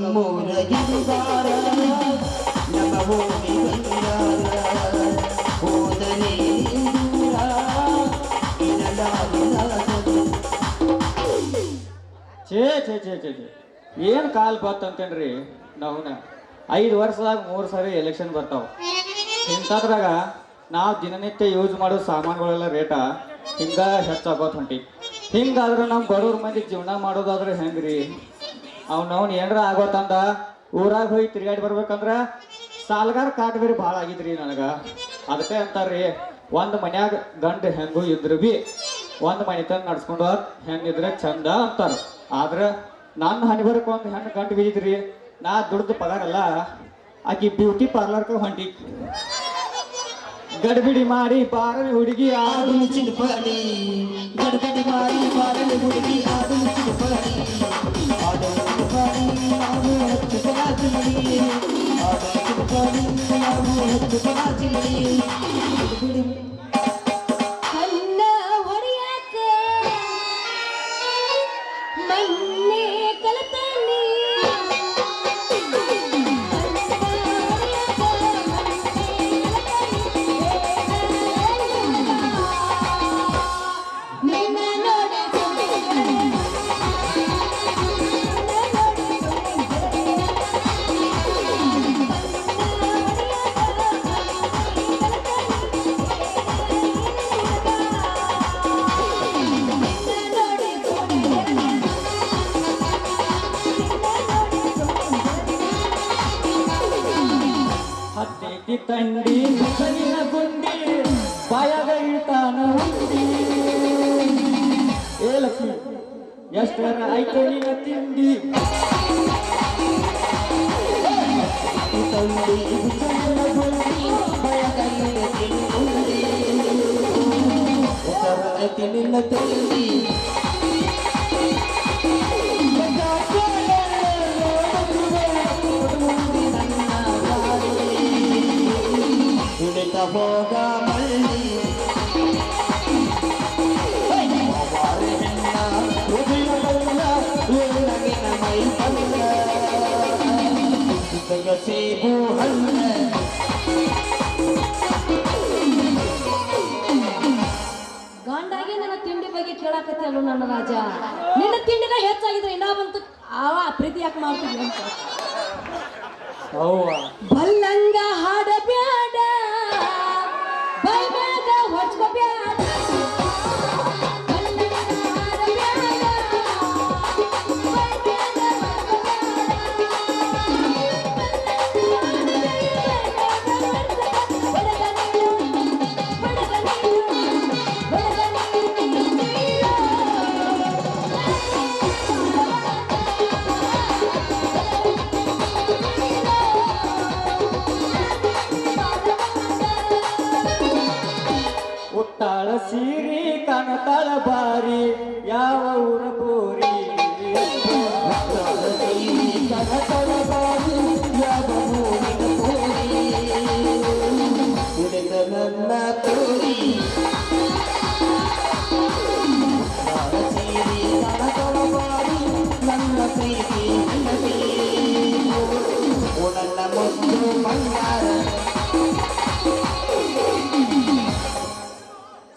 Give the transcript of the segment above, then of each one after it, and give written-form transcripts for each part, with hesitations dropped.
ನಮ್ಮೂರ ಗಿರಿದಾರ ನಮ್ಮ ಭೂಮಿ ಬಂಗಾರ ಹೋದನೆ ದೂರ ಛೇ ಛೇ ಛೇ ಛೇ ಛೇ ಏನು ಕಾಲ್ ಬತ್ತಂತೇನ್ರಿ ನಾವುನ 5 ವರ್ಷದಾಗ 3 ಸಾರಿ ಎಲೆಕ್ಷನ್ ಬರ್ತಾವ ಇಂಥದ್ರಾಗ ನಾವು ದಿನನಿತ್ಯ ಯೂಸ್ ಮಾಡೋ ಸಾಮಾನುಗಳೆಲ್ಲ ರೇಟ ಹಿಂಗ ಹೆಚ್ಚಾಗೋತ್ ಹೊಂಟಿ ಹಿಂಗಾದ್ರೆ ನಮ್ಮ ಬಡವ್ರ ಮಂದಿ ಜೀವನ ಮಾಡೋದಾದ್ರೆ ಹೆಂಗ್ರಿ ಅವ್ನವ್ನು ಏನಾರ ಆಗೋತಂದ ಊರಾಗ ಹೋಗಿ ತಿರುಗಾಡಿ ಬರ್ಬೇಕಂದ್ರ ಸಾಲ್ಗಾರ ಕಾಟ ಬೇರೆ ಭಾಳ ಆಗಿದ್ರಿ ನನಗೆ ಅದಕ್ಕೆ ಅಂತಾರ್ರಿ ಒಂದು ಮನ್ಯಾಗ ಗಂಡು ಹೆಂಗು ಇದ್ರು ಬಿ ಒಂದು ಮನೆತನ ನಡ್ಸ್ಕೊಂಡು ಹೆಂಗಿದ್ರೆ ಚಂದ ಅಂತಾರ ಆದ್ರೆ ನನ್ನ ಹಣಿಬರಕ್ಕೆ ಒಂದು ಹೆಣ್ಣು ಗಂಟು ಬಿದ್ದಿದ್ರಿ ನಾ ದುಡ್ದು ಪಗಾರಲ್ಲ ಆಕಿ ಬ್ಯೂಟಿ ಪಾರ್ಲರ್ಗೆ ಹೊಂಟಿ ಗಡ್ಬಿಡಿ ಮಾಡಿ ಬಾರಲಿ ಹುಡುಗಿ ಆಡು ಚಿಲ್ಪಡಿ ಗಡ್ಬಡಿ ಮಾಡಿ ಬಾರಲಿ ಹುಡುಗಿ ಆಡು ಚಿಲ್ಪಡಿ ಆಡು ಚಿಲ್ಪಡಿ ನಾವು ಹತ್ತು ಪರಾಜಿ ಮಡಿ ಆಡು ಚಿಲ್ಪಡಿ ನಾವು ಹತ್ತು ಪರಾಜಿ ಮಡಿ ಗಡ್ಬಡಿ ಕಣ್ಣ ಹೊಡೆಯಾಕ ಮನ್ನೆ ಕಲತಾನೆ ಹತ್ತಿ ತಂಡಿ ಮುಸಲಿನ ಗುಂಡಿ ಬಾಯಾಗ ಇಳ್ತಾನ ಹುಂಡಿ ಏ ಲಕ್ಷ್ಮಿ ಎಷ್ಟರ ಆಯ್ತು ನಿನ್ನ ತಿಂಡಿ ತಂಡಿ ಮುಸಲಿನ ಗುಂಡಿ ಬಯಗೈನ ತಿಂಡಿ ಉತ್ತರತಿ ನಿನ್ನ ತಂಡಿ ಉಳಿತ ಹೋಗ ಮಳ್ಳಿ ಬಾರೆ ಹೆಣ್ಣ ಹೃದಯದಲ್ಲ ಒಳಗಿನ ಮೈ ಬಂದ ಸೇಬು ಹಣ್ಣ ಗಂಡಾಗೆ ನನ್ನ ತಿಂಡಿ ಬಗ್ಗೆ ಕೇಳಾಕತ್ತಲ್ಲ ನನ್ನ ರಾಜ ನಿನ್ನ ತಿಂಡಿನ ಹೆಚ್ಚಾಗಿದ್ರೆ ಇನ್ನ ಬಂತು ಆವ ಪ್ರೀತಿ ಯಾಕೆ ಮಾಡ್ತಿದ್ವಿ ಅಂತ ಅವ್ವ ಬಲ್ಲಂಗ ಹಾಡಬ್ಯಾಡ ಬೈಮ್ಯಾಗ ಹೊಚ್ಕೋಬ್ಯಾಡ ಬಲ್ಲಂಗ ಹಾಡಬ್ಯಾಡ ಬೈಮ್ಯಾಗ ಉಟ್ಟಾಳ ಸೀರಿ ಕನತಾಳ ಬಾರಿ ಯಾವ ಊರ ಬೋರಿ ನನ್ನ ತೋರಿ ನನ್ನ ಪ್ರೀತಿ ನನ್ನ ಮುದ್ದು ಬಂಗಾರ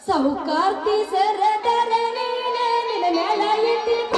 ಸಾಹುಕಾರ್ತಿ ಸರದರ ನಿನ್ನ ಮೇಲ ಇಟ್ಟಿನ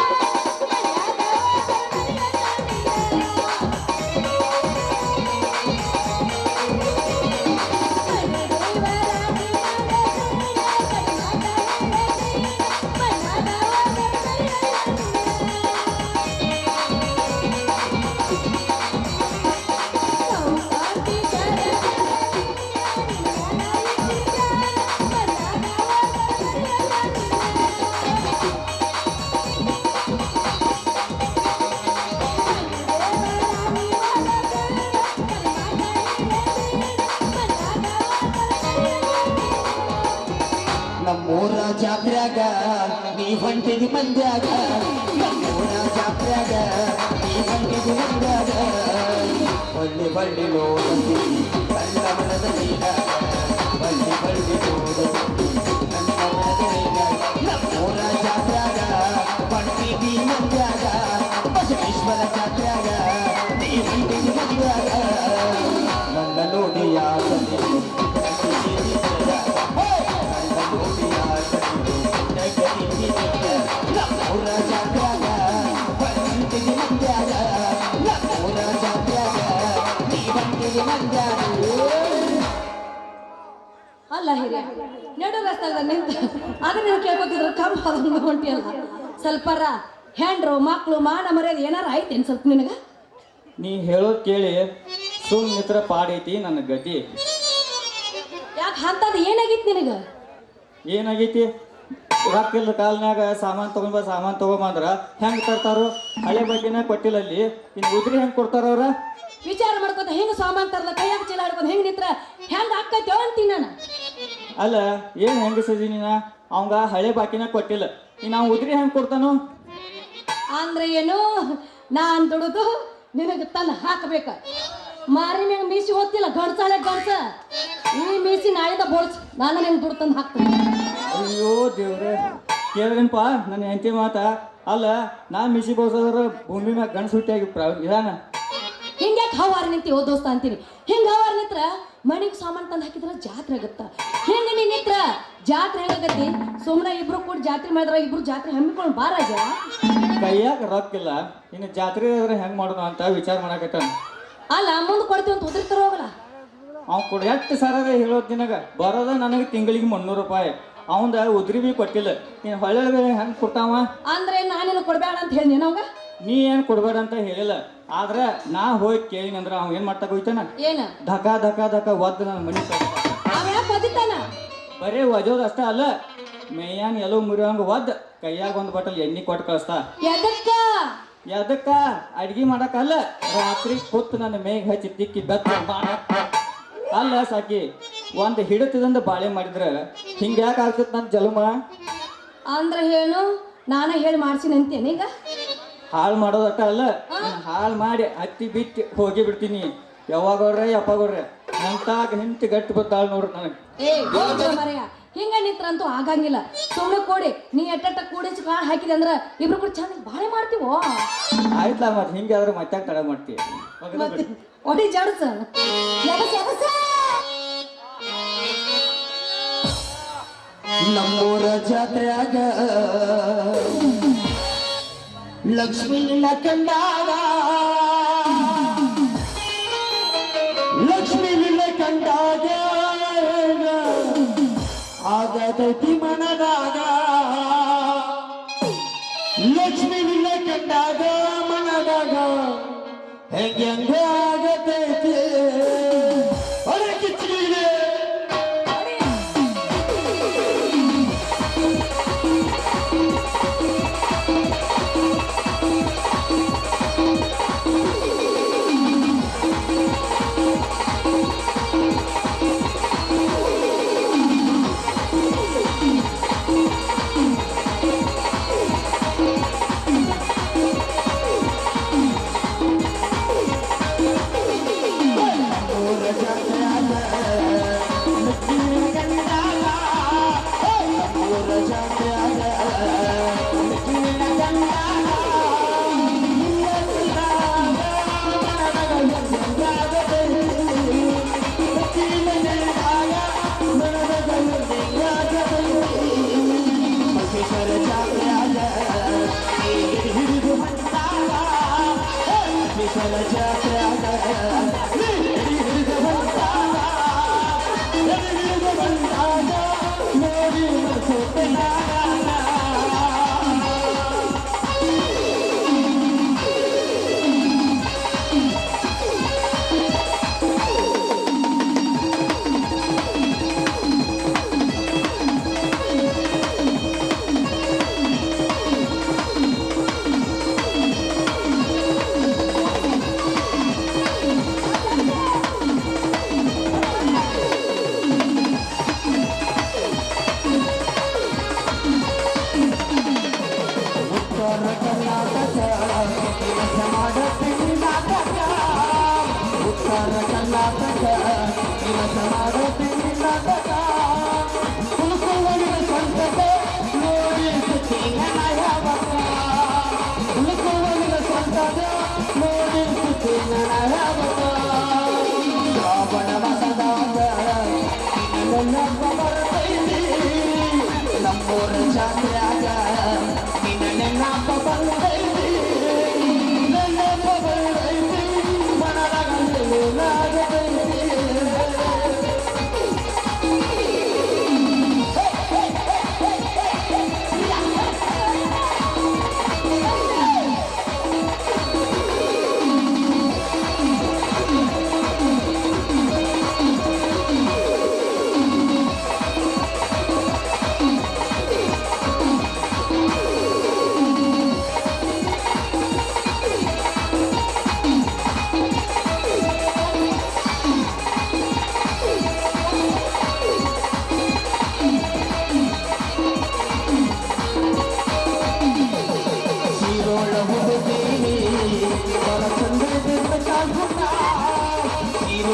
ನಮ್ಮೂರ ಜಾತ್ರ್ಯಾಗ ನೀ ಹೊಂಟಿದಿ ಮಂದ್ಯಾಗ ನಮ್ಮೂರ ಜಾತ್ರ್ಯಾಗ ನೀ ಹೊಂಟಿದಿ ಮಂದ್ಯಾಗ ಬಳ್ಳಿ ಬಳ್ಳಿ ನೋಡಲಿ ನನ್ನ ಮನದ ನೀಗ ಬಳ್ಳಿ ಬಳ್ಳಿ ನೋಡಲಿ ನನ್ನ ಮನದ ನೀಗ ನಮ್ಮೂರ ಜಾತ್ರ್ಯಾಗ ಹೊಂಟಿದಿ ಮಂದ್ಯಾಗ ಬಸವೇಶ್ವರ ಜಾತ್ರ್ಯಾಗ ಮಂದ್ಯಾಗ ನನ್ನ ನೋಡಿ ಯಾಕನೆ ನಮ್ಮೂರ ಜಾತ್ಯಾಗ ಬಂದಿಗೆ ಮಂದ್ಯಾಗ ನಮ್ಮೂರ ಜಾತ್ಯಾಗ ನೀ ಬಂದಿಗೆ ಮಂದ್ಯಾಗ ಅಲ್ಲ ಹಿರಿಯ ನಡು ರಸ್ತಾಗ ನಿಂತ ಅದನ್ನ ನೀವು ಕೇಳ್ಕೊತಿದ್ರು ಕಮ್ಮ ಅದನ್ನ ಹೊಂಟಿಯಲ್ಲ ಸ್ವಲ್ಪರ ಹೆಂಡ್ರು ಮಕ್ಕಳು ಮಾನ ಮರ್ಯಾದೆ ಏನಾರ ಐತೇನು ಸ್ವಲ್ಪ ನಿನಗ ನೀ ಹೇಳೋದು ಕೇಳಿ ಸುಮ್ ನಿತ್ರ ಪಾಡೈತಿ ನನ್ನ ಗತಿ. ಯಾಕೆ ಅಂತದ್ ಏನಾಗಿತ್ತು ನಿನಗ ಏನಾಗೈತಿ? ರೊಕ್ಕ ಇಲ್ಲದ ಕಾಲ್ನಾಗ ಸಾಮಾನು ತಗೊಂಬಂದ್ರ ಹೆಂಗ್ ತರ್ತಾರೋ? ಹಳೆ ಬಡ್ಡಿನ ಕೊಟ್ಟಿಲ್ಲ ಅಲ್ಲಿ, ಇನ್ನು ಉದ್ರಿ ಹೆಂಗ್ ಕೊಡ್ತಾರ ಅವ್ರ? ವಿಚಾರ ಮಾಡ್ಕೊತ ಹೆಂಗ ಸಾಮಾನ್ ತರ್ಲ ಕೈಯಾಗ ಚೀಲ ಹಿಡ್ಕೊಂಡು ಹೆಂಗ್ ನಿಂತ್ರ ಹೆಂಗ್ ಆಕ್ಕೈತೋ ಅಂತೀನಿ ನಾನು. ಅಲ್ಲ ಏನ್ ಹೆಂಗಸದಿ ನೀನ? ಅವಂಗ ಹಳೆ ಬಾಕಿನ ಕೊಟ್ಟಿಲ್ಲ, ಇನ್ನು ಅವ್ನು ಉದ್ರಿ ಹೆಂಗ್ ಕೊಡ್ತಾನು? ಅಂದ್ರೆ ಏನು, ನಾನ್ ದುಡುದು ನಿನಗೆ ತಂದು ಹಾಕಬೇಕ. ಮಾರಿ ಮ್ಯಾಗ ಮೀಸಿ ಹೊತ್ತಿಲ್ಲ ಗಣಸಾಳೆ ಗಣಸ, ಈ ಮೀಸಿ ನಾಳಿದ ಬೋಳ್ಸ್ ನಾನು ನಿನ್ ದುಡ್ಡು ತಂದು ಹಾಕ್ತೀನಿ. ಅಯ್ಯೋ ದೇವ್ರೆ, ಕೇಳ್ರೇನಪ್ಪ ನನ್ನ ಹೆಂಡತಿ ಮಾತ? ಅಲ್ಲ ನಾ ಮಿಸಿ ಬೋಸದ್ರ ಭೂಮಿ ಮ್ಯಾಗ ಗಣಸ ಹುಟ್ಟಿಯಾಗಿ ಇದಾನ. ಹಿಂಗ್ಯಾಕೆ ಹವಾರ ನಿಂತಿ ಓ ದೋಸ್ತ ಅಂತೀನಿ. ಹಿಂಗ ಹವಾರ ನಿಂತ್ರ ಮನಿಗೆ ಸಾಮಾನು ತಂದು ಹಾಕಿದ್ರ ಜಾತ್ರೆ ಆಗತ್ತ. ಹಿಂಗ ನೀ ನಿಂತ್ರ ಜಾತ್ರೆ ಹೆಂಗಾಗತ್ತಿ? ಸುಮ್ಮನೆ ಇಬ್ರು ಕೂಡ ಜಾತ್ರೆ ಮಾಡಿದ್ರ ಇಬ್ರು ಜಾತ್ರೆ ಹಮ್ಮಿಕೊಂಡು ಬಾರಾಜ. ಕೈಯಾಗ ರೊಕ್ಕಿಲ್ಲ, ಇನ್ನು ಜಾತ್ರೆ ಆದ್ರೆ ಹೆಂಗ್ ಮಾಡೋಣ ಅಂತ ವಿಚಾರ ಮಾಡಾಕತ್ತಾನ. ಅಲ್ಲ ಮುಂದೆ ಕೊಡ್ತೀವಿ ಅಂತ ಉದ್ರಿತಾರ ಹೋಗಲ್ಲ. ಅವ್ನು ಕೊಡ ಎಷ್ಟು ಸರದ ಹೇಳೋದು ನಿನಗ? ಬರೋದ ನನಗೆ ತಿಂಗಳಿಗೆ 300 ರೂಪಾಯಿ, ಅವಂದ ಉದ್ರಿ ಬಿ ಕೊಟ್ಟಿಲ್ಲ, ನೀನು ಹೊಳ್ಳೆ ಹೆಂಗೆ ಕೊಡ್ತಾವ? ಅಂದ್ರೆ ನಾನೇನು ಕೊಡ್ಬೇಡ ಅಂತ ಹೇಳಿ ಅವಾಗ ನೀ ಏನು ಕೊಡ್ಬೇಡ ಅಂತ ಹೇಳಿಲ್ಲ, ಆದ್ರೆ ನಾ ಹೋಗಿ ಕೇಳಿನಂದ್ರ ಅವ್ ಏನು ಮಾಡ್ತಾ ಹೋಯ್ತಾನ? ಏನ ಧಕ ಧಕ ಧಕ ಒದ್ದು ನನ್ನ ಮನೆ ಅವ್ಯಾಕೆ ಒದಿತಾನ? ಬರೀ ಒಜೋದು ಅಷ್ಟ ಅಲ್ಲ, ಮೇಯಾನ್ ಎಲ್ಲೋ ಮುರಿಯೋಂಗ ಒದ್ದು ಕೈಯಾಗ ಒಂದು ಬಟಲ್ ಎಣ್ಣೆ ಕೊಟ್ಟು ಕಳಿಸ್ತಾ. ಎದಕ್ಕ? ಅಡ್ಗಿ ಮಾಡಕ್ಕಲ್ಲ, ರಾತ್ರಿ ಕೂತು ನನ್ನ ಮೇಘ ಹಚ್ಚಿ ತಿಕ್ಕಿ ಬೆತ್ತ ಅಲ್ಲ ಸಾಕಿ. ಒಂದು ಹಿಡಿತದಿಂದ ಬಾಳೆ ಮಾಡಿದ್ರ ಹಿಂಗ್ಯಾಕೆ ಆಗ್ತೈತಿ ನನ್ನ ಜಲಮ? ಅಂದ್ರೆ ಏನು, ನಾನೇ ಹೇಳಿ ಮಾಡ್ಸಿನಿ ಅಂತೇನೆ ಈಗ? ಹಾಳು ಮಾಡೋದಟ್ಟ ಅಲ್ಲ, ಹಾಳು ಮಾಡಿ ಹತ್ತಿ ಬಿತ್ತಿ ಹೋಗಿ ಬಿಡ್ತೀನಿ. ಯಾವಾಗವ್ರೆ ಯಪ್ಪಾಗವ್ರೆ ನಂತಾಗ ಹಿಂತಿ ಗಟ್ಟಿ ಬತ್ತಾಳ ನೋಡ್ರಿ ನನಗೆ. ಮರೆಯ ಹಿಂಗ ನಿಂತ್ರಂತೂ ಆಗಂಗಿಲ್ಲ. ಸುಮ್ಮನೆ ಕೊಡಿ, ನೀ ಎಟ್ಟ ಕೂಡಿಸಿ ಕಾಳು ಹಾಕಿದೆ ಅಂದ್ರ ಇಬ್ರು ಕೂಡ ಚಂದ ಬಾಳೆ ಮಾಡ್ತೀವೋ. ಆಯ್ತಲ್ಲ ಮತ್ತೆ ಹಿಂಗೆ ಆದ್ರೆ ಮತ್ತೆ ತಡ ಮಾಡ್ತೀವಿ. ಒಡಿ ಜಡ್ಸ ನಮ್ಮೂರ ಜಾತ್ರೆಯಾಗ ಲಕ್ಷ್ಮೀನ ಕಂಡಾಗ ಆಗತೈತಿ ಮನದಾಗ. ಲಕ್ಷ್ಮೀ ಕಂಡಾಗ ಮನದಾಗ ಹೆಂಗ ಆಗತೈತಿ ಕಿಚ್ಚಿಗೆ. ನೋಡಿ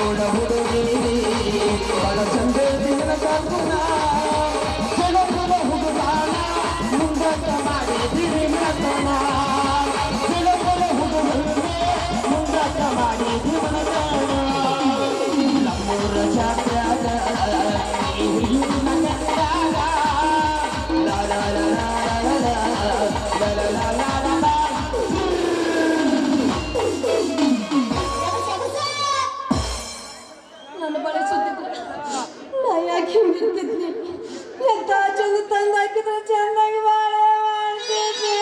ನೋಡ ಹುಡುಗಿ ಬಹಳ ಚಂದ ದಿನ ಕಾಲ್ಗುಣ ಚಲೋ ಚಲೋ ಹುಡುಗಾಣ ಮುಂದಕ್ಕ ಮಾಡಿದಿರಿ ಮನತನ ಚಲೋ ಚಲೋ ಹುಡುಗರಿಗೆ ಮುಂದಕ್ಕ ಮಾಡಿದಿರಿ ಮನತನ ನಮ್ಮೂರ ಜಾತ್ಯಾಗ ಈ ಹುಡುಗಿನ ಕಟ್ಟಾಗ ಲಾ ಲಾ ಲಾ ಲಾ ಲಾ ಲಾ ಲಾ ಲಾ ಲಾ ಲಾ ಲಾ. ನನ್ನ ಬಳಿ ಸುತ್ತಿದ್ರೆ ನಾ ಯಾಕೆ ಬಿದ್ದಿದ್ನಿ ಎಂತ ಚಂದ ತಂದು ಹಾಕಿದ್ರೆ ಚಂದಾಗಿ ಬಾಳೆ ಮಾಡ್ತಿದ್ದೆ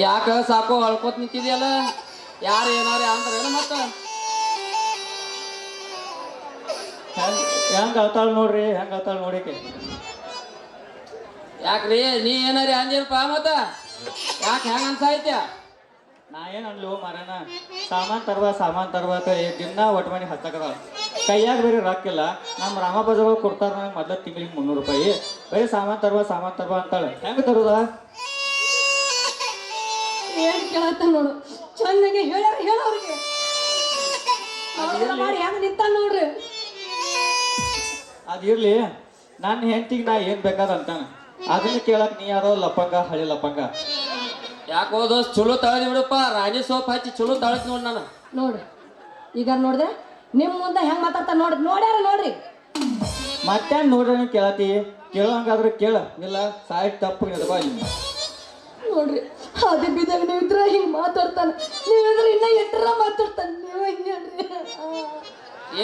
ಯಾಕ ಸಾಕು ಅಳ್ಕೋತ್ ನಿಂತಿದ್ಯಲ್ಲ ಯಾರು ಏನಾರ ಅಂತಾರೇನು ಮತ್ತ ಹೆಂಗ್ ಅಳ್ತಾಳ ನೋಡ್ರಿ ಹೆಂಗ್ ಅಳ್ತಾಳ ನೋಡಿಕೆ ಯಾಕ್ರಿ ನೀ ಏನಾರ ಅಂದಿರಪ್ಪ ಮತ್ತ ಯಾಕೆ ಹೆಂಗ ಅನ್ಸಾಯ್ತ ನಾ ಏನು ಅನ್ಲು ಮಾರನ ಸಾಮಾನ್ ತರ್ಬಾಕ ದಿನ ಒಟ್ಟು ಮನೆ ಹಚ್ಚಕದ ಕೈಯಾಗ ಬೇರೆ ರೊಕ್ಕಿಲ್ಲ ನಮ್ಮ ರಾಮ ಬಜಾರ್ ಕೊಡ್ತಾರ ನನಗೆ ಮೊದಲ ತಿಂಗಳಿಗೆ 300 ರೂಪಾಯಿ ಬರೀ ಸಾಮಾನ್ ತರ್ಬಾ ಅಂತಾಳೆ ಹೆಂಗೆ ತರುದ ಏನ್ ಕೇಳತ್ತ ನೋಡು ಚಂದಾಗಿ ಹೇಳೋರಿಗೆ ಮಾಡಿ ಹೆಂಗ್ ನಿಂತ ನೋಡ್ರಿ ಅದಿರ್ಲಿ ನನ್ನ ಹೆಂಡತಿಗೆ ನಾ ಏನು ಬೇಕಾದ ಅಂತಾನೆ ಅದನ್ನ ಕೇಳಕ್ ನೀ ಯಾರೋ ಲಪ್ಪಂಗ ಹಳಿ ಲಪ್ಪಂಗ ಯಾಕೆ ಹೋದೋಸ್ ಚಲೋ ತಳದಿ ಬಿಡಪ್ಪ ರಾಣಿ ಸೋಪ್ ಹಚ್ಚಿ ಚಲೋ ತಳತ್ ನೋಡಿ ನಾನು ನೋಡ್ರಿ ಈಗ ನೋಡಿದ್ರೆ ನಿಮ್ಮ ಮುಂದೆ ಹೆಂಗ್ ಮಾತಾಡ್ತಾ ನೋಡ್ಯಾರ ನೋಡ್ರಿ ಮತ್ತೆ ನೋಡ್ರಿ ಕೇಳತಿ ಕೇಳೋಂಗಾದ್ರೆ ಕೇಳ ಇಲ್ಲ ಸಾಯ್ಟ್ ತಪ್ಪು ನಿಲ್ಬಾ ಇಲ್ಲಿ ನೋಡ್ರಿ ಅದೇ ಬಿದ್ದಾಗ ನೀವು ಇದ್ರ ಹಿಂಗ್ ಮಾತಾಡ್ತಾನೆ ನೀವಿದ್ರೆ ಇನ್ನ ಎಟ್ಟರ ಮಾತಾಡ್ತಾನೆ ನೀವು ಹಿಂಗೇನ್ರಿ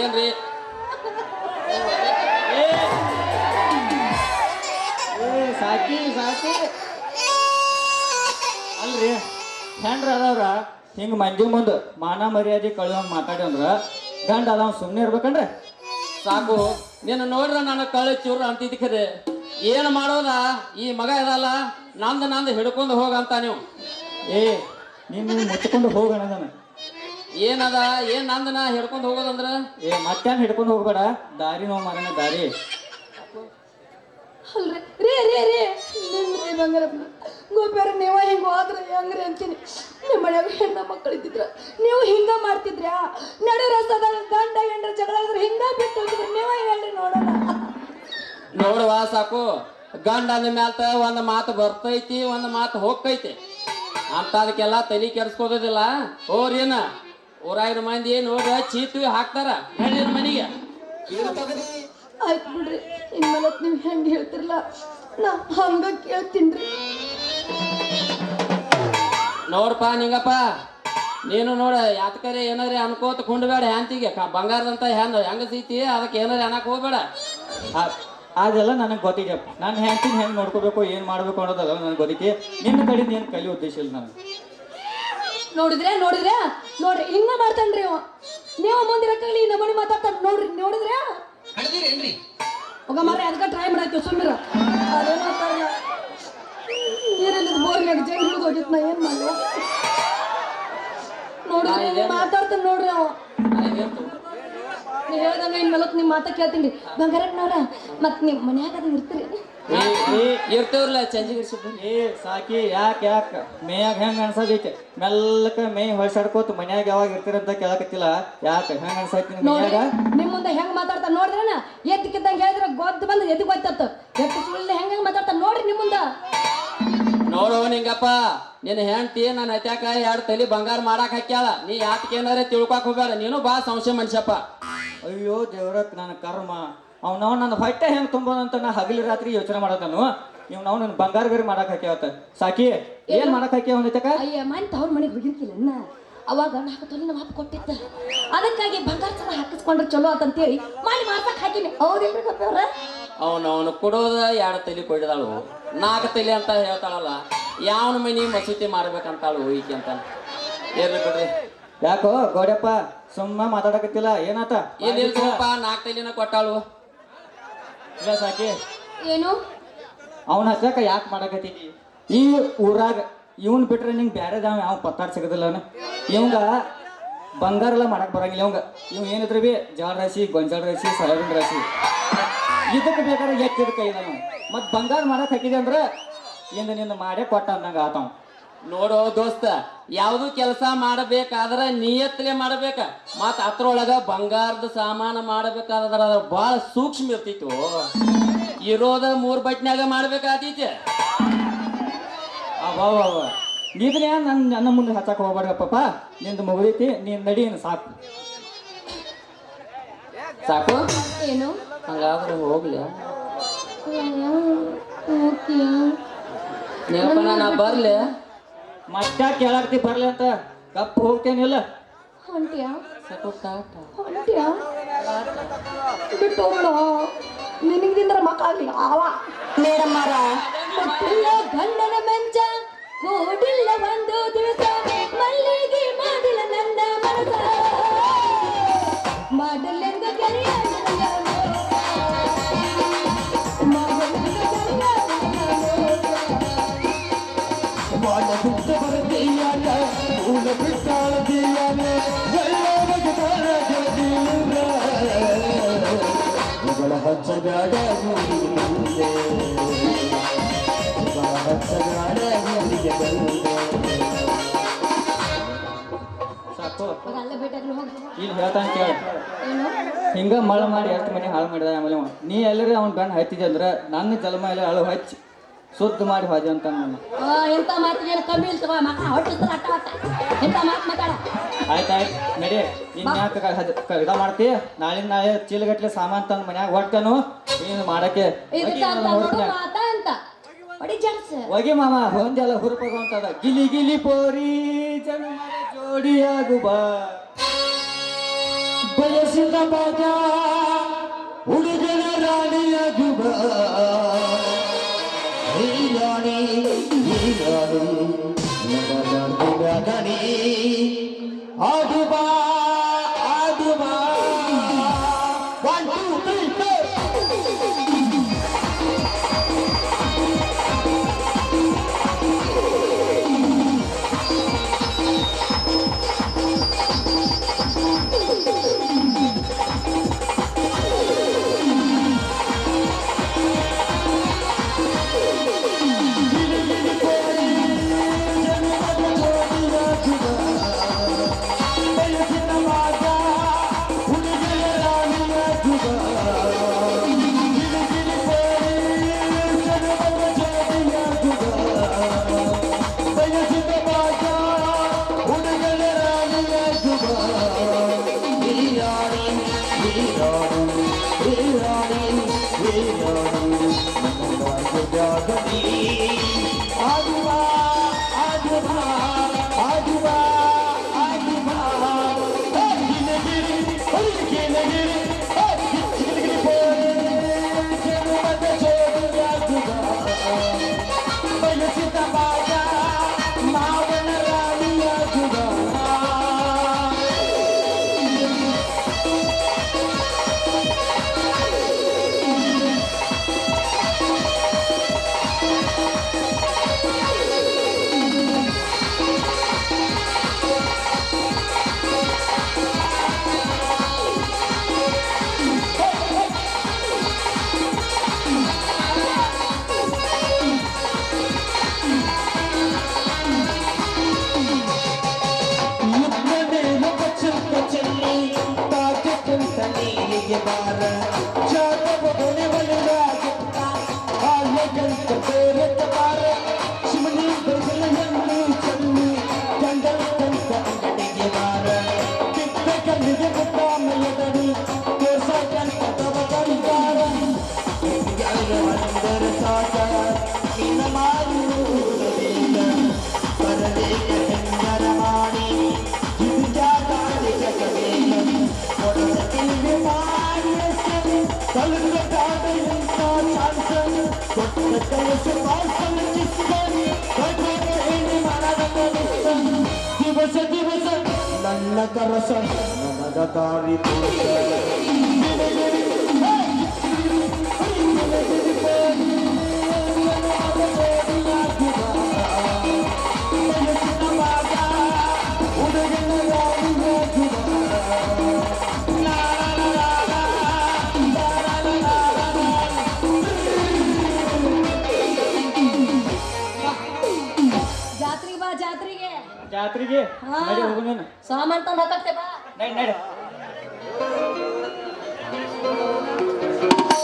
ಏನ್ರಿ ಸಾಕಿ ಅಲ್ರಿ ಹೆಂಡ್ರ ಅದಾವ್ರ ಹಿಂಗೆ ಮಂದಿ ಮುಂದೆ ಮಾನ ಮರ್ಯಾದೆ ಕಳೆಯೋಂಗ್ ಮಾತಾಡಿ ಅಂದ್ರ ಗಂಡ ಅದಾವ ಸುಮ್ಮನೆ ಇರ್ಬೇಕಂದ್ರೆ ಸಾಕು ನೀನು ನೋಡ್ರ ನಾನು ಕಳ್ಳಿ ಚೂರು ಅಂತಿದ್ದಕ್ಕೆ ಏನು ಮಾಡೋದ ಈ ಮಗ ಇದಲ್ಲ ನಂದು ಹಿಡ್ಕೊಂಡು ಹೋಗಂತ ನೀವು ನೀನು ಮುಚ್ಕೊಂಡು ಹೋಗೋಣ ನಾನು ಏನದ ಏನ್ ನಂದನ ಹಿಡ್ಕೊಂಡು ಹೋಗೋದಂದ್ರ ಮತ್ತೇನು ಹಿಡ್ಕೊಂಡು ಹೋಗ್ಬೇಡ ದಾರಿ ನೋವು ಮಗನ ದಾರಿ ಅಲ್ರಿ ರೀ ನಿಮ್ರಿ ಬಂಗಾರಪ್ಪ ಗೊಬ್ಬರ ನೀವ ಹಿಂಗ ಹೋದ್ರೆ ಹೆಂಗ್ರಿ ಅಂತೀನಿ ನಿಮ್ಮ ಮನ್ಯಾಗ ಹೆಣ್ಣ ಮಕ್ಕಳು ಇದ್ದಿದ್ರ ನೀವು ಹಿಂಗ ಮಾಡ್ತಿದ್ರ್ಯಾ ನಡು ರಸ್ತಾದಾಗ ಗಂಡ ಹೆಂಡ್ರ ಜಗಳ ಆದ್ರೆ ಹಿಂಗ ಬಿಟ್ಟು ಹೋಗಿದ್ರಿ ನೀವ ಹೇಳ್ರಿ ನೋಡೋಣ ನೋಡುವ ಸಾಕು ಗಂಡ ಅಂದ ಮ್ಯಾಲ್ತ ಒಂದು ಮಾತು ಬರ್ತೈತಿ ಒಂದು ಮಾತು ಹೋಗ್ತೈತಿ ಅಂತ ಅದಕ್ಕೆಲ್ಲ ತಲೆ ಕೆಡ್ಸ್ಕೋದಿಲ್ಲ ಓರೇನ ಊರಾಗಿನ ಮಂದಿ ನೋಡ್ರ ಚೀತು ಹಾಕ್ತಾರ ಹೇಳಿನ ಮನೆಗೆ ಆಯ್ತು ಬಿಡ್ರಿ ಇನ್ಮೇಲೆ ನೀವು ಹೆಂಗೆ ಹೇಳ್ತಿರಲ್ಲ ನಾ ಹಂಗ ಕೇಳ್ತೀನಿ ನೋಡ್ಪ ನಿಂಗಪ್ಪ ನೀನು ನೋಡ ಯಾತಕರೆ ಏನಾರ ಅನ್ಕೋತ ಕುಂಡ್ಬೇಡ ಹ್ಯಾಂತಿಗೆ ಬಂಗಾರದಂತ ಹೆಂಗ ಸೀತಿ ಅದಕ್ಕೆ ಏನಾರ ಅನ್ನಕ್ ಹೋಗ್ಬೇಡ ಅದೆಲ್ಲ ನನಗೆ ಗೊತ್ತಿದೆ ನಾನು ಹೆಂಡ್ತಿನ ಹೆಂಗೆ ನೋಡ್ಕೋಬೇಕು ಏನು ಮಾಡಬೇಕು ಅನ್ನೋದಲ್ಲ ನನಗೆ ಗೊತ್ತೈತಿ ನಿನ್ನ ಕಡೆಯಿಂದ ಏನು ಕಲಿ ಉದ್ದೇಶ ಇಲ್ಲ ನನಗೆ ನೋಡಿದ್ರೆ ನೋಡ್ರಿ ಹಿಂಗ ಮಾಡ್ತಾನ್ರಿ ಅವ ನೀವು ಮುಂದಿರಕ್ಕಾಗಲಿ ಈ ನಮನಿ ಮಾತಾಡ್ತಾನ ನೋಡಿದ್ರೆ ಹೋಗ ಮಾರ್ರಿ ಅದಕ್ಕೆ ಟ್ರೈ ಮಾಡಾಯ್ತು ಸುಮ್ಮಿರ ಅದೇನೋ ನೀರಲ್ಲಿ ಬೋರ್ನಾಗ ಜೈಲ್ ಹಿಡಿದು ಹೋಗಿತ್ತು ನಾ ಏನು ಮಾಡಿ ನೋಡಿದ್ರೆ ಮಾತಾಡ್ತಾನೆ ನೋಡ್ರಿ ಅವ ನೀವು ಹೇಳ್ದಂಗ ಇನ್ಮೇಲೆ ನಿಮ್ಮ ಮಾತಾ ಕೇಳ್ತೀನಿ ಬಂಗಾರಪ್ಪನವ್ರ ಮತ್ತೆ ನಿಮ್ಮ ಮನ್ಯಾಗ ಅದು ಇರ್ತೀರಿ ಇರ್ತೇವ್ರಲ್ಲ ಚಂಜಿಗೆ ಸಾಕಿ ಯಾಕೆ ಮೇಯಾಗ ಹೆಂಗೆ ಅನ್ಸೋದೈತೆ ಮೆಲ್ಲಕ ಮೇ ಹೊಳ್ಸಾಡ್ಕೋತ ಮನ್ಯಾಗ ಯಾವಾಗ ಇರ್ತೀರಂತ ಕೇಳಕತ್ತಿಲ್ಲ ಯಾಕೆ ಹೆಂಗೆ ಅನ್ಸೈತಿ ನೋಡ್ರಿ ನಿಮ್ಮ ಮುಂದೆ ಹೆಂಗ್ ಮಾತಾಡ್ತಾನ ನೋಡಿದ್ರನ ಎದ್ದಕ್ಕಿದ್ದಂಗೆ ಹೇಳಿದ್ರೆ ಗೊತ್ತು ಬಂದು ಎದ್ದು ಗೊತ್ತತ್ತು ಎದ್ದು ಸುಳ್ಳು ಹೆಂಗೆ ಮಾತಾಡ್ತಾನ ನೋಡ್ರಿ ನಿಮ್ಮ ಮುಂದೆ ನೋಡು ನಿಂಗಪ್ಪ ನಿನ್ನ ಹೆಂಡ್ತಿ ನನ್ನ ಅತ್ಯಾಕ 2 ತಲೆ ಬಂಗಾರ ಮಾಡಾಕ್ ಹಾಕ್ಯಾಳ ನೀ ಯಾತಕ್ಕೆ ಏನಾರ ತಿಳ್ಕೊಕ್ ಹೋಗ್ಬೇಡ ನೀನು ಬಾ ಸಂಶಯ ಮನುಷ್ಯಪ್ಪ ಅಯ್ಯೋ ದೇವ್ರಕ್ ನನ್ನ ಕರ್ಮ ಅವ್ನವ್ ನನ್ನ ಹೊಟ್ಟೆ ಹೆಂಗೆ ತುಂಬೋದಂತ ನಾ ಹಗಲಿ ರಾತ್ರಿ ಯೋಚನೆ ಮಾಡತಾನು ನಾವು ನನ್ನ ಬಂಗಾರ ಬೇರೆ ಮಾಡಕ್ ಹಾಕ್ಯಾವತ್ತ ಸಾಕಿ ಏನ್ ಮಾಡಕ್ ಹಾಕ್ಯಾವ ಒಂದೈತಕ ಅಯ್ಯ ಮಂತ ಅವ್ರ ಮನೆಗೆ ಹೋಗಿರ್ತಿಲ್ಲ ಅವಾಗ 4 ತೊಲೆ ನಮ್ಮ ಅಪ್ಪ ಕೊಟ್ಟಿದ್ದ ಅದಕ್ಕಾಗಿ ಬಂಗಾರ ಚಂದ ಹಾಕಿಸ್ಕೊಂಡ್ರೆ ಚಲೋ ಅಂತಂತೇಳಿ ಮಾಡ್ಸಕ್ ಹಾಕಿನಿ ಹೌದಿಲ್ರಿ ಗೊತ್ತವ್ರ ಅವನು ಕೊಡೋದ 2 ತಲೆ ಕೊಡಿದಾಳು 4 ತಲೆ ಅಂತ ಹೇಳ್ತಾಳಲ್ಲ ಯಾವನ ಮನಿ ಮಸೂತಿ ಮಾಡ್ಬೇಕಂತಾಳು ಈಕೆ ಅಂತ ಏರ್ಲಿ ಬಿಡ್ರಿ ಯಾಕೋ ಗೌಡ್ಯಪ್ಪ ಸುಮ್ಮ ಮಾತಾಡಕತ್ತಿಲ್ಲ ಏನಾತ ಏನಿಲ್ಲ 4 ತಲೆನ ಕೊಟ್ಟಾಳು ಇಲ್ಲ ಸಾಕಿ ಏನು ಅವನ ಹಚ್ಚಕ ಯಾಕೆ ಮಾಡಕತ್ತೀನಿ ಈ ಊರಾಗ ಇವನ್ ಬಿಟ್ರೆ ನಿಂಗೆ ಬ್ಯಾರೆದವ ಯಾವ ಪತ್ತಾರ್ ಸಿಗೋದಿಲ್ಲ ಇವಂಗ ಬಂಗಾರ ಎಲ್ಲ ಮಾಡಕ್ ಬರಂಗಿಲ್ಲ ಇವ್ ಏನಿದ್ರೆ ಬಿ ಜಾಳ ರಾಶಿ ಗೊಂಜಾಳ ರಾಶಿ ಸೋಯಾಬೀನ್ ರಾಶಿ ಇದಕ್ಕೆ ಬೇಕಾದ್ರೆ ಎತ್ತಿದ ಕೈ ನಾವು ಮತ್ತೆ ಬಂಗಾರ ಮಾಡಕ್ ಹಾಕಿದೆ ಅಂದ್ರೆ ಇಂದ ನಿನ್ನ ಮಾಡೇ ಕೊಟ್ಟ ಅಂದಂಗ ಆತಾವ ನೋಡೋ ದೋಸ್ತ ಯಾವುದು ಕೆಲಸ ಮಾಡಬೇಕಾದ್ರ ನಿಯತ್ಲೆ ಮಾಡಬೇಕ ಮತ್ತ ಅದ್ರೊಳಗ ಬಂಗಾರದ ಸಾಮಾನ ಮಾಡಬೇಕಾದ್ರ ಅದ್ರ ಬಹಳ ಸೂಕ್ಷ್ಮ ಇರ್ತಿತ್ತು ಇರೋದ 3 ಬಟ್ನ್ಯಾಗ ಮಾಡ್ಬೇಕಾತೈತಿ ಅವ ನೀದನೇ ನನ್ನ ಮುಂದೆ ಹಚ್ಚಕ್ ಹೋಗ್ಬಾರ್ದಪ್ಪ ನಿಂದು ಮುಗಿದೈತಿ ನೀನ್ ನಡಿ ಸಾಕು ಸಾಕು ಏನು ಹಂಗಾದ್ರೆ ಹೋಗ್ಲಿ ಓಕೆ ನೀವಪ್ಪ ನಾ ಬರ್ಲಿ ಮತ್ತೆ ಕೇಳಾಕ್ತಿ ಬರ್ಲಿ ಅಂತ ಕಪ್ಪು ಹೋಗ್ತೇನಿಲ್ಲ ಹೊಂಟ್ಯಾ ಸಾಕು ಟಾಟ ಹೊಂಟ್ಯಾ ಬಿಟ್ಟು ಹೋಗ್ಬಿಡು ನಿನಗಿಂದ್ರ ಮಕ್ಕಾಗ್ಲಿಲ್ಲ ಅವ ಮೇಡಮ್ಮರ ಮುಟ್ಟಿಲ್ಲ ಗಂಡನ ಮಂಚ ಕೂಡಿಲ್ಲ ಒಂದು ದಿವಸ ಮಲ್ಲಿಗೆ ಮಾಡಿಲ್ಲ ನನ್ನ ಮನಸ ಮಾಡಲೆಂದು ಕರೆಯ ಬಾಳ ಬಿಟ್ಟ ಬರದೀಯಾನ ಊರ ಬಿಟ್ಟಾಳದೀಯಾನ ಎಲ್ಲರಿಗೆ ಬಾಳ ಗೆಳದೀರ ಇಗಳ ಹಚ್ಚಗಾಡ ಮುಂದೆ ಇಗಳ ಹಚ್ಚಗಾಡ ಮುಂದಿಗೆ ಬಂದೆ ಸಾಕು ಅಲ್ಲ ಬೇಟಾಗ್ಲು ಹೋಗಿ ಇಲ್ಲಿ ಹೇಳ್ತಾನೆ ಕೇಳ ಏನು ಹಿಂಗ ಮಳೆ ಮಾಡಿ ಎಷ್ಟು ಮನೆ ಹಾಳು ಮಾಡಿದ ಆಮೇಲೆ ನೀ ಎಲ್ಲರೂ ಅವ್ನ ಬೆಣ್ಣ ಹತ್ತಿದ್ದೆ ಅಂದ್ರೆ ನನ್ನ ಜನ್ಮ ಎಲ್ಲ ಅಳು ಹಚ್ಚಿ ಶುದ್ಧ ಮಾಡಿ ಹೋದೆ ಅಂತ ನಾನು ಎಂತ ಮಾತಿಗೆ ಕಮ್ಮಿ ಇಲ್ತವ ಮಕ್ಕ ಹೊಟ್ಟಿಸ್ತಾರ ಅಟ್ಟ ಅಟ್ಟ ಎಂತ ಮಾತು ಮಾತಾಡ ಆಯ್ತಾಯ್ತು ನಡಿ ಇನ್ನು ಯಾಕೆ ಇದ ಮಾಡ್ತಿ ನಾಳಿನ ನಾಳೆ ಚೀಲಗಟ್ಲೆ ಸಾಮಾನು ತಂದು ಮನ್ಯಾಗ ಹೊಟ್ಟನು ನೀನು ಮಾಡಕ್ಕೆ ಇದಕ್ಕೆ ಅಂತ ನೋಡು ಮಾತ ಅಂತ ಹೊಡಿ ಜಡ್ಸ್ ಹೋಗಿ ಮಾಮ ಹೊಂದೆಲ್ಲ ಹುರುಪಗುವಂತದ ಗಿಲಿ ಗಿಲಿ ಪೋರಿ ಜನ್ಮದ ಜೋಡಿಯಾಗು ಬಾ ಬಯಸಿದ ಬಾಜ ಹುಡುಗನ ರಾಣಿಯಾಗು ಬಾ ಹೀರಾಣಿ ಹೀರಾಣಿ ಗಣಿ ಆಡು ಬಾ ಆಡು ಬಾ 1 2 3 ದಿವಸ ದಿವಸ ನನ್ನ ಕರಸ ನನಗ ದಾರಿ ಜಾತ್ರೆ ಬಾ ಜಾತ್ರೆಗೆ ಹಾ. ನಡಿ ಹೋಗು ನೀನು ಸಾಮಾನ್ ತಂದು ಹಾಕತ್ತೆ ಬಾ ನಡಿ ನಡಿ